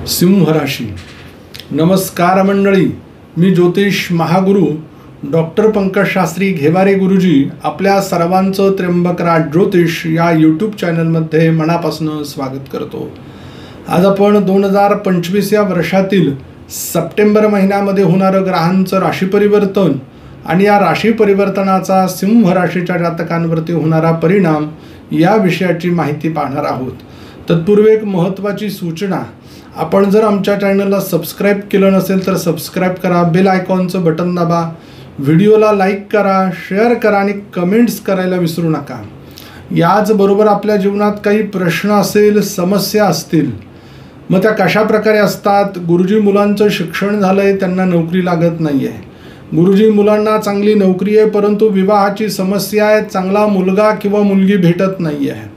सिंह राशी. नमस्कार मंडळी, मी ज्योतिष महागुरु डॉक्टर पंकज शास्त्री घेवारे गुरुजी आपल्या सर्वांचं त्र्यंबकराज ज्योतिष या यूट्यूब चॅनलमध्ये मनापासून स्वागत करतो. आज आपण 2025 या वर्षातील सप्टेंबर महिन्यामध्ये होणारं ग्रहांचं राशी परिवर्तन आणि या राशी परिवर्तनाचा सिंह राशीच्या जातकांवरती होणारा परिणाम या विषयाची माहिती पाहणार आहोत. तत्पूर्वी एक महत्त्वाची सूचना, आपण जर आमच्या चॅनलला सबस्क्राईब केलं नसेल तर सबस्क्राईब करा, बेल आयकॉनचं बटन दाबा, व्हिडिओला लाईक करा, शेअर करा आणि कमेंट्स करायला विसरू नका. याचबरोबर आपल्या जीवनात काही प्रश्न असेल, समस्या असतील, मग त्या कशा प्रकारे असतात. गुरुजी मुलांचं शिक्षण झालं आहे, त्यांना नोकरी लागत नाही आहे. गुरुजी मुलांना चांगली नोकरी आहे परंतु विवाहाची समस्या आहे, चांगला मुलगा किंवा मुलगी भेटत नाही आहे.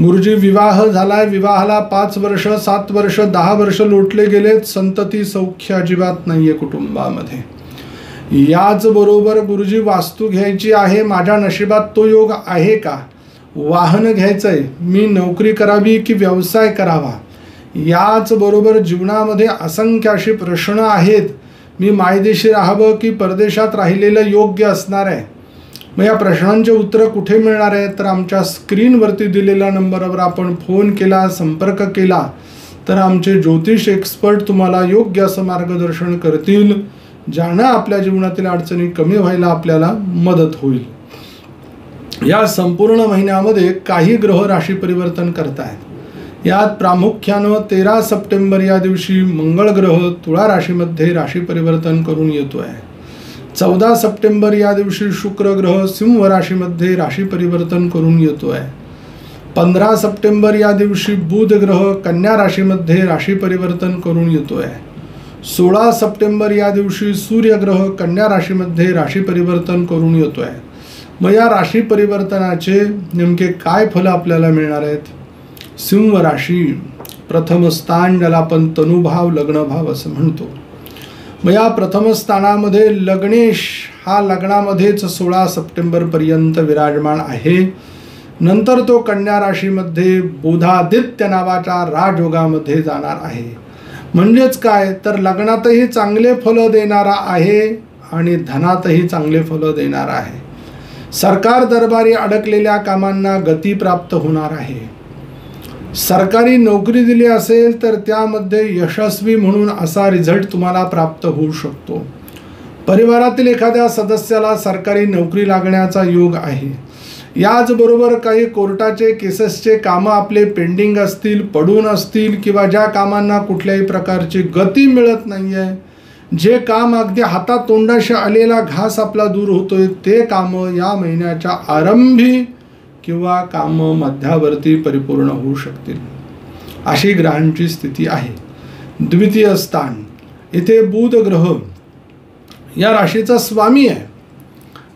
गुरुजी विवाह झाला आहे, विवाहाला 5 वर्ष 7 वर्ष 10 वर्ष लोटले गेलेत, संतती सौख्य अजिबात नाही आहे कुटुंबामध्ये. याचबरोबर गुरुजी वास्तू घ्यायची आहे, माझ्या नशिबात तो योग आहे का, वाहन घ्यायचं आहे, मी नोकरी करावी की व्यवसाय करावा. याचबरोबर जीवनामध्ये असंख्य असे प्रश्न आहेत, मी मायदेशी राहावं की परदेशात राहिलेलं योग्य असणार आहे. मग या प्रश्नांचे उत्तर कुठे मिळणार आहे, तर आमच्या स्क्रीनवरती दिलेल्या नंबरवर आपण फोन केला, संपर्क केला तर आमचे ज्योतिष एक्सपर्ट तुम्हाला योग्य असं मार्गदर्शन करतील, ज्यानं आपल्या जीवनातील अडचणी कमी व्हायला आपल्याला मदत होईल. या संपूर्ण महिन्यामध्ये काही ग्रह राशी परिवर्तन करत आहेत. यात प्रामुख्यानं 13 सप्टेंबर या दिवशी मंगळ ग्रह तुळा राशीमध्ये राशी परिवर्तन करून येतो आहे. 14 सप्टेंबर या दिवशी शुक्र ग्रह सिंह राशीमध्ये राशी परिवर्तन करून येतो आहे. 15 सप्टेंबर या दिवशी बुध ग्रह कन्या राशीमध्ये राशी परिवर्तन करून येतो आहे. 16 सप्टेंबर या दिवशी सूर्य ग्रह कन्या राशीमध्ये राशी परिवर्तन करून येतो आहे. मग या राशी परिवर्तनाचे नेमके काय फल आपल्याला मिळणार आहेत. सिंह राशी प्रथम स्थान, ज्याला आपण तनुभाव लग्नभाव असं म्हणतो. मग या प्रथम स्थानामध्ये लग्नेश हा लग्नामध्येच 16 सप्टेंबरपर्यंत विराजमान आहे. नंतर तो कन्या राशीमध्ये बुधादित्य नावाच्या राजयोगामध्ये जाणार आहे. म्हणजेच काय, तर लग्नातही चांगले फलं देणारा आहे आणि धनातही चांगले फलं देणारा आहे. सरकार दरबारी अडकलेल्या कामांना गती प्राप्त होणार आहे. सरकारी नोकरी दिली असेल तर त्यामध्ये यशस्वी म्हणून असा रिझल्ट तुम्हाला प्राप्त होऊ शकतो. परिवारातील एखाद्या सदस्याला सरकारी नोकरी लागण्याचा योग आहे. याचबरोबर काही कोर्टाचे केसेसचे कामं आपले पेंडिंग असतील, पडून असतील, किंवा ज्या कामांना कुठल्याही प्रकारची गती मिळत नाही आहे, जे काम अगदी हातातोंडाशी आलेला घास आपला दूर होतोय, ते कामं या महिन्याच्या आरंभी किंवा काम मध्यावरती परिपूर्ण होऊ शकतील, अशी ग्रहांची स्थिती आहे. द्वितीय स्थान, इथे बुध ग्रह या राशीचा स्वामी आहे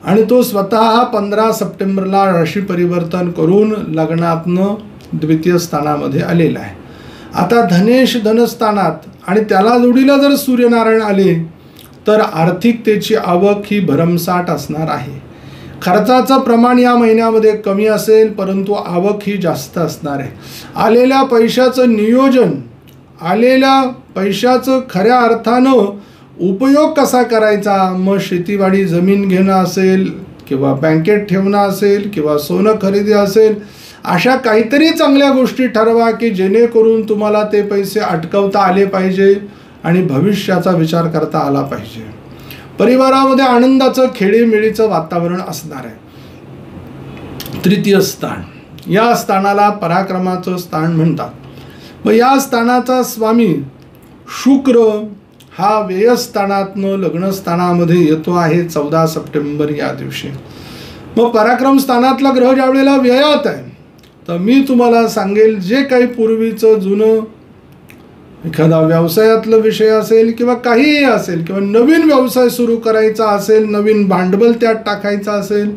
आणि तो स्वतः 15 सप्टेंबरला राशी परिवर्तन करून लग्नातनं द्वितीय स्थानामध्ये आलेला आहे. आता धनेश धनस्थानात आणि त्याला जोडीला जर सूर्यनारायण आले तर आर्थिकतेची आवक ही भरमसाठ असणार आहे. खर्चाचं प्रमाण या महिन्यामध्ये कमी असेल परंतु आवक ही जास्त असणार आहे. आलेल्या पैशाचं नियोजन, आलेल्या पैशाचं खऱ्या अर्थानं उपयोग कसा करायचा, मग शेतीवाडी जमीन घेणं असेल किंवा बँकेत ठेवणं असेल किंवा सोनं खरेदी असेल, अशा काहीतरी चांगल्या गोष्टी ठरवा की जेणेकरून तुम्हाला ते पैसे अटकवता आले पाहिजे आणि भविष्याचा विचार करता आला पाहिजे. परिवारामध्ये आनंदाचं खेळीमेळीचं वातावरण असणार आहे. तृतीय स्थान, या स्थानाला पराक्रमाचं स्थान म्हणतात. मग या स्थानाचा स्वामी शुक्र हा व्ययस्थानातनं लग्नस्थानामध्ये येतो आहे 14 सप्टेंबर या दिवशी. मग पराक्रम स्थानातला ग्रह ज्या वेळेला व्ययात आहे तर मी तुम्हाला सांगेल, जे काही पूर्वीचं जुनं एखादा व्यवसायातला विषय असेल किंवा काहीही असेल किंवा नवीन व्यवसाय सुरू करायचा असेल, नवीन भांडवल त्यात टाकायचं असेल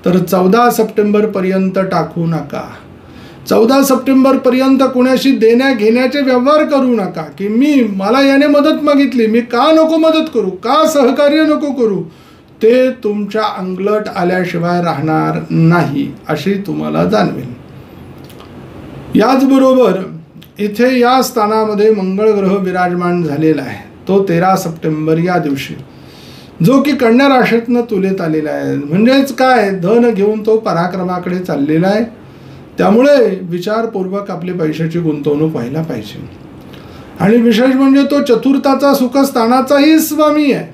तर 14 सप्टेंबरपर्यंत टाकू नका. 14 सप्टेंबरपर्यंत कोणाशी देण्या घेण्याचे व्यवहार करू नका की मला याने मदत मागितली, मी का नको मदत करू, का सहकार्य नको करू. ते तुमच्या अंगलट आल्याशिवाय राहणार नाही अशी तुम्हाला जाणवेल. याचबरोबर इथे या स्थानामध्ये मंगळ ग्रह विराजमान झालेला आहे. तो 13 सप्टेंबर या दिवशी, जो की कन्या राशीतनं तुलेत आलेला आहे. म्हणजेच काय, धन घेऊन तो पराक्रमाकडे चाललेला आहे. त्यामुळे विचारपूर्वक आपली पैशाची गुंतवणूक व्हायला पाहिजे. आणि विशेष म्हणजे तो चतुर्थाचा सुखस्थानाचाही स्वामी आहे.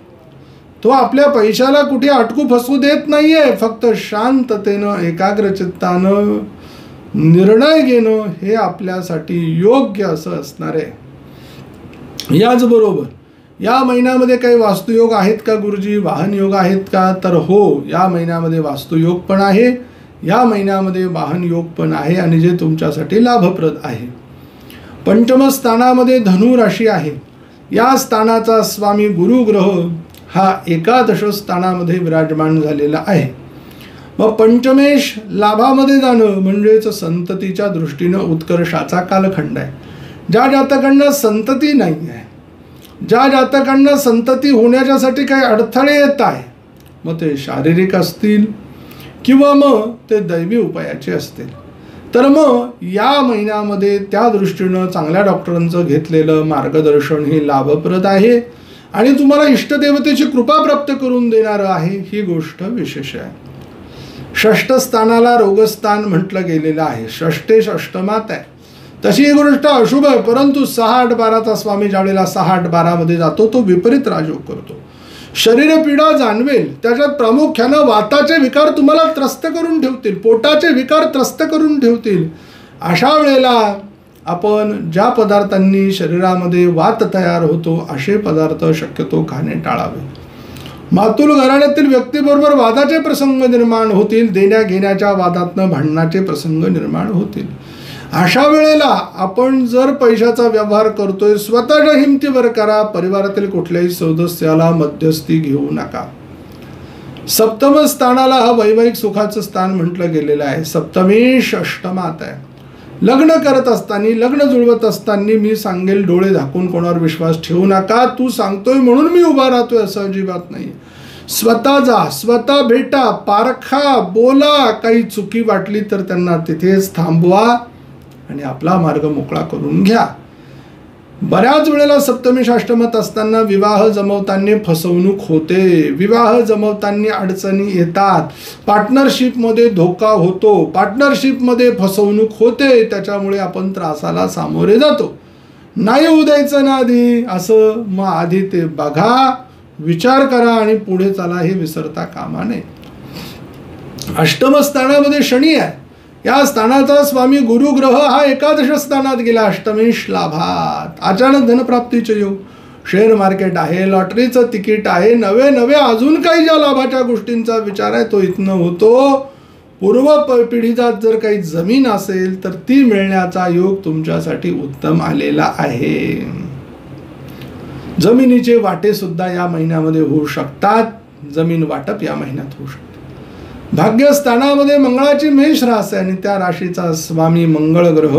तो आपल्या पैशाला कुठे अटकू फसवू देत नाहीये. फक्त शांततेनं एकाग्रचित्तानं निर्णय घेणं हे आपल्यासाठी योग्य असं असणार आहे. याचबरोबर या महिन्यामध्ये काही वास्तुयोग आहेत का गुरुजी, वाहन योग आहेत का, तर हो, या महिन्यामध्ये वास्तुयोग पण आहे, या महिन्यामध्ये वाहन योग पण आहे आणि जे तुमच्यासाठी लाभप्रद आहे. पंचम स्थानामध्ये धनु राशी आहे. या स्थानाचा स्वामी गुरु ग्रह हा एकादश स्थानामध्ये विराजमान झालेला आहे. मग पंचमेश लाभामध्ये जाणं म्हणजेच संततीच्या दृष्टीनं उत्कर्षाचा कालखंड आहे. ज्या जातकांना संतती नाही आहे, ज्या जातकांना संतती होण्याच्यासाठी काही अडथळे येत आहे, मग ते शारीरिक असतील किंवा मग ते दैवी उपायाचे असतील, तर मग या महिन्यामध्ये त्या दृष्टीनं चांगल्या डॉक्टरांचं घेतलेलं मार्गदर्शन हे लाभप्रद आहे आणि तुम्हाला इष्टदेवतेची कृपा प्राप्त करून देणारं आहे. ही गोष्ट विशेष आहे. षष्ठ स्थानाला रोगस्थान म्हटलं गेलेलं आहे. षष्ठेश अष्टमात आहे. तशी ही गोष्ट अशुभ आहे, परंतु 6-8-12चा स्वामी ज्यावेळेला 6-8-12 मध्ये जातो तो विपरीत राजयोग करतो. शरीर पीडा जाणवेल. त्याच्यात प्रामुख्यानं वाताचे विकार तुम्हाला त्रस्त करून ठेवतील, पोटाचे विकार त्रस्त करून ठेवतील. अशा वेळेला आपण ज्या पदार्थांनी शरीरामध्ये वात तयार होतो असे पदार्थ शक्यतो खाणे टाळावे. मातुल घराण्यातील व्यक्तीबरोबर वादाचे प्रसंग निर्माण होतील. देण्या घेण्याच्या वादातनं भांडणाचे प्रसंग निर्माण होतील. अशा वेळेला आपण जर पैशाचा व्यवहार करतोय, स्वतःच्या हिमतीवर करा. परिवारातील कुठल्याही सदस्याला मध्यस्थी घेऊ नका. सप्तम स्थानाला हा वैवाहिक सुखाचं स्थान म्हटलं गेलेलं आहे. सप्तमेश अष्टमात आहे. लग्न करत असताना, लग्न जुळवत असताना मी सांगेल डोळे झाकून कोणावर विश्वास ठेवू नका. तू सांगतोय म्हणून मी उभा राहतोय असं अजिबात नाही. स्वतः जा, स्वतः भेटा, पारखा, बोला. काही चुकी वाटली तर त्यांना तिथेच थांबवा आणि आपला मार्ग मोकळा करून घ्या. बऱ्याच वेळेला सप्तमी अष्टमात असताना विवाह जमवताना फसवणूक होते, विवाह जमवताना अडचणी येतात, पार्टनरशिपमध्ये धोका होतो, पार्टनरशिपमध्ये फसवणूक होते. त्याच्यामुळे आपण त्रासाला सामोरे जातो. नाही होऊ द्यायचं ना आधी असं. मग आधी ते बघा, विचार करा आणि पुढे चला. हे विसरता कामा नये. अष्टम स्थानामध्ये शनी आहे. या स्थानाचा स्वामी गुरु ग्रह हा एकादश स्थानात गेला. अष्टमेश लाभात. अचानक धनप्राप्तीचे योग, शेअर मार्केट आहे, लॉटरीचं तिकीट आहे, नवे नवे अजून काही ज्या लाभाच्या गोष्टींचा विचार आहे तो इथनं होतो. पूर्व पिढीचा जर काही जमीन असेल तर ती मिळण्याचा योग तुमच्यासाठी उत्तम आलेला आहे. जमिनीचे वाटे सुद्धा या महिन्यामध्ये होऊ शकतात. जमीन वाटप या महिन्यात होऊ शकते. भाग्यस्थानामध्ये मंगळाची मेष रास आहे आणि त्या राशीचा स्वामी मंगळ ग्रह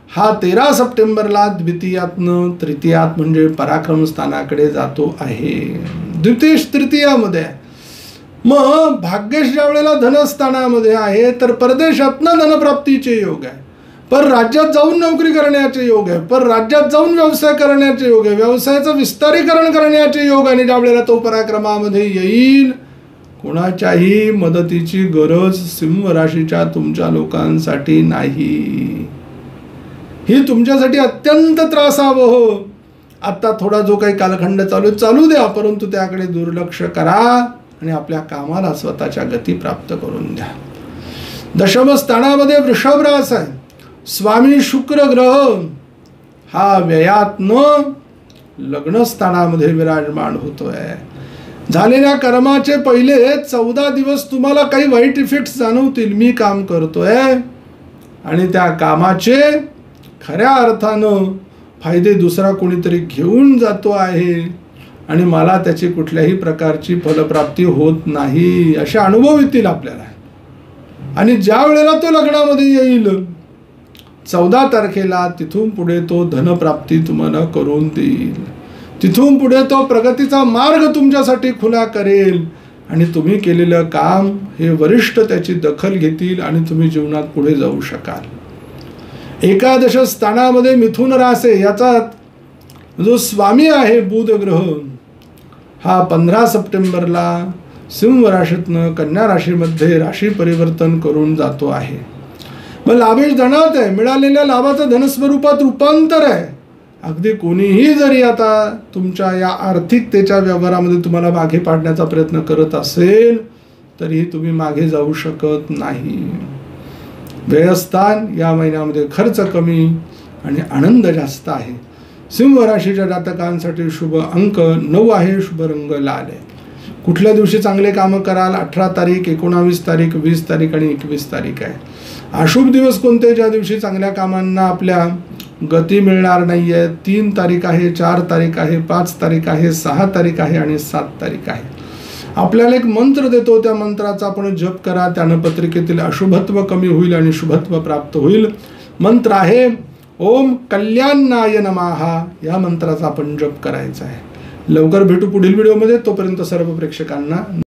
हा 13 सप्टेंबरला द्वितीयातनं तृतीयात म्हणजे पराक्रम स्थानाकडे जातो आहे. द्वितीय तृतीयामध्ये. मग भाग्येश ज्या वेळेला धनस्थानामध्ये आहे तर परदेशातनं धनप्राप्तीचे योग आहे, पर राज्यात जाऊन नोकरी करण्याचे योग आहे, पर राज्यात जाऊन व्यवसाय करण्याचे योग आहे, व्यवसायाचं विस्तारीकरण करण्याचे योग. आणि ज्या वेळेला तो पराक्रमामध्ये येईल, कोणाच्याही मदतीची गरज सिंह राशीच्या तुमच्या लोकांसाठी नाही. ही तुमच्यासाठी अत्यंत त्रासावह. आता थोडा जो काही कालखंड चालू द्या, परंतु त्याकडे दुर्लक्ष करा आणि आपल्या कामाला स्वतःच्या गती प्राप्त करून द्या. दशम स्थानामध्ये वृषभ रास आहे. स्वामी शुक्र ग्रह हा व्ययातनं लग्न स्थानामध्ये विराजमान होतोय. झालेल्या कर्माचे पहिले 14 दिवस तुम्हाला काही वाईट इफेक्ट्स जाणवतील. मी काम करतोय आणि त्या कामाचे खऱ्या अर्थानं फायदे दुसरा कोणीतरी घेऊन जातो आहे आणि मला त्याची कुठल्याही प्रकारची फलप्राप्ती होत नाही, असे अनुभव येतील आपल्याला. आणि ज्या वेळेला तो लग्नामध्ये येईल 14 तारखेला, तिथून पुढे तो धनप्राप्ती तुम्हाला करून देईल. तिथून पुढे तो प्रगतीचा मार्ग तुमच्यासाठी खुला करेल आणि तुम्ही केलेलं काम हे वरिष्ठ त्याची दखल घेतील आणि तुम्ही जीवनात पुढे जाऊ शकाल. एकादश स्थानामध्ये मिथुन रास आहे. याचा जो स्वामी आहे बुध ग्रह, हा 15 सप्टेंबरला सिंह राशीतनं कन्या राशीमध्ये राशी परिवर्तन करून जातो आहे. मग लाभेश जाणवत आहे. मिळालेल्या लाभाचं धनस्वरूपात रूपांतर आहे. अगदी कोणीही जरी आता तुमच्या या आर्थिकतेच्या व्यवहारामध्ये तुम्हाला मागे पाडण्याचा प्रयत्न करत असेल तरीही तुम्ही मागे जाऊ शकत नाही. व्ययस्थान या महिन्यामध्ये खर्च कमी आणि आनंद जास्त आहे. सिंह राशीच्या जातकांसाठी शुभ अंक 9 आहे. शुभ रंग लाल आहे. कुठल्या दिवशी चांगले कामं कराल? 18 तारीख, 19 तारीख, 20 तारीख आणि 21 तारीख आहे. अशुभ दिवस कोणते? ज्या दिवशी चांगल्या कामांना आपल्या गती मिळणार नाही आहे. 3 तारीख आहे, 4 तारीख आहे, 5 तारीख आहे, 6 तारीख आहे आणि 7 तारीख आहे. आपल्याला एक मंत्र देतो, त्या मंत्राचा आपण जप करा. त्यानं पत्रिकेतील अशुभत्व कमी होईल आणि शुभत्व प्राप्त होईल. मंत्र आहे ओम कल्याणाय नमः. या मंत्राचा आपण जप करायचा आहे. लवकर भेटू पुढील व्हिडिओमध्ये. तोपर्यंत सर्व प्रेक्षकांना